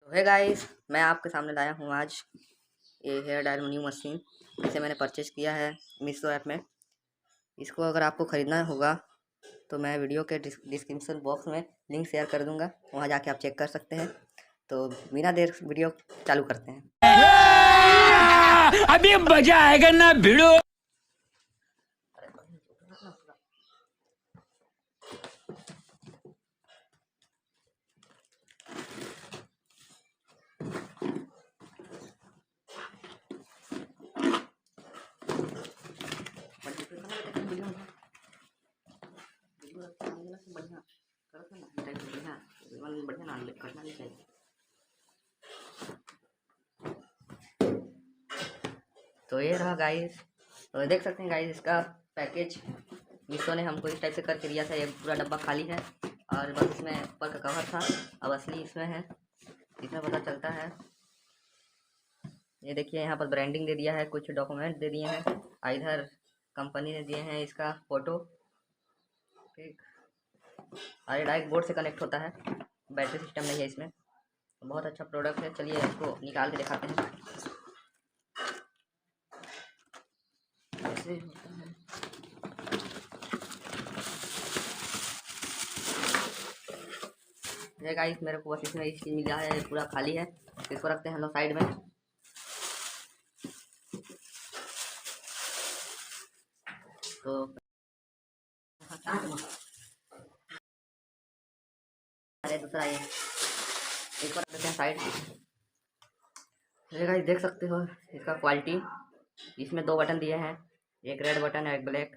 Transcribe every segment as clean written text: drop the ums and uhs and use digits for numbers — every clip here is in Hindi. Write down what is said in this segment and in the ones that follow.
तो है गाइस, मैं आपके सामने लाया हूँ आज ये हेयर डायल न्यू मशीन। इसे मैंने परचेज किया है मीशो ऐप में। इसको अगर आपको ख़रीदना होगा तो मैं वीडियो के डिस्क्रिप्शन बॉक्स में लिंक शेयर कर दूंगा, वहाँ जाके आप चेक कर सकते हैं। तो बिना देर वीडियो चालू करते हैं। अभी मजा आएगा ना भिड़ो। तो ये रहा गाइस, तो देख सकते हैं गाइस इसका पैकेज मीशो ने हमको इस टाइप से करके दिया था। ये पूरा डब्बा खाली है और बस इसमें ऊपर का कवर था। अब असली इसमें है, इसमें पता चलता है। ये देखिए यहाँ पर ब्रांडिंग दे दिया है, कुछ डॉक्यूमेंट दे दिए हैं, इधर कंपनी ने दिए हैं इसका फोटो। ठीक, और ये डायरेक्ट बोर्ड से कनेक्ट होता है, बैटरी सिस्टम नहीं है इसमें। बहुत अच्छा प्रोडक्ट है। चलिए इसको निकाल के दिखाते हैं कैसे होता है। ये गाइस मेरे को बस इसमें इस चीज़ मिला है, पूरा खाली है। इसको रखते हैं हम लोग साइड में। तो अरे दूसरा ये इसको रख देते हैं साइड। ये गाइस देख सकते हो इसका क्वालिटी। इसमें दो बटन दिए हैं, एक रेड बटन है एक ब्लैक।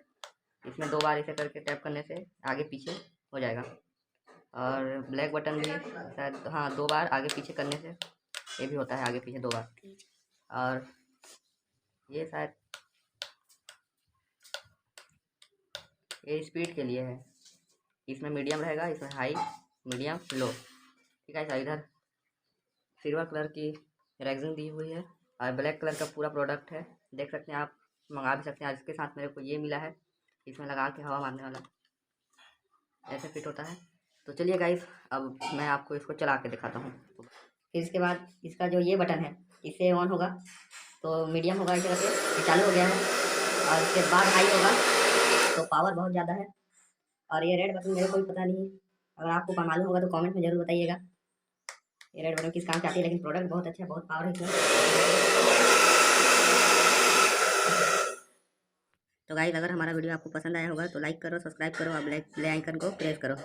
इसमें दो बार इसे करके टैप करने से आगे पीछे हो जाएगा, और ब्लैक बटन भी शायद, हाँ, दो बार आगे पीछे करने से ये भी होता है आगे पीछे दो बार। और ये शायद ये स्पीड के लिए है, इसमें मीडियम रहेगा, इसमें हाई, मीडियम, लो। ठीक है, इधर सिल्वर कलर की रैगजिंग दी हुई है और ब्लैक कलर का पूरा प्रोडक्ट है। देख सकते हैं, आप मंगा भी सकते हैं। इसके साथ मेरे को ये मिला है, इसमें लगा के हवा मारने वाला, ऐसे फिट होता है। तो चलिए गाइस, अब मैं आपको इसको चला के दिखाता हूँ। फिर इसके बाद इसका जो ये बटन है, इससे ऑन होगा तो मीडियम होगा, इसे करके ये चालू हो गया है। और इसके बाद हाई होगा तो पावर बहुत ज़्यादा है। और ये रेड बटन मेरे को भी पता नहीं, अगर आपको मालूम होगा तो कमेंट में ज़रूर बताइएगा ये रेड बटन किस काम से आती है। लेकिन प्रोडक्ट बहुत अच्छा है, बहुत पावर है इसमें। तो गाइस, अगर हमारा वीडियो आपको पसंद आया होगा तो लाइक करो, सब्सक्राइब करो और बेल आइकन को प्रेस करो।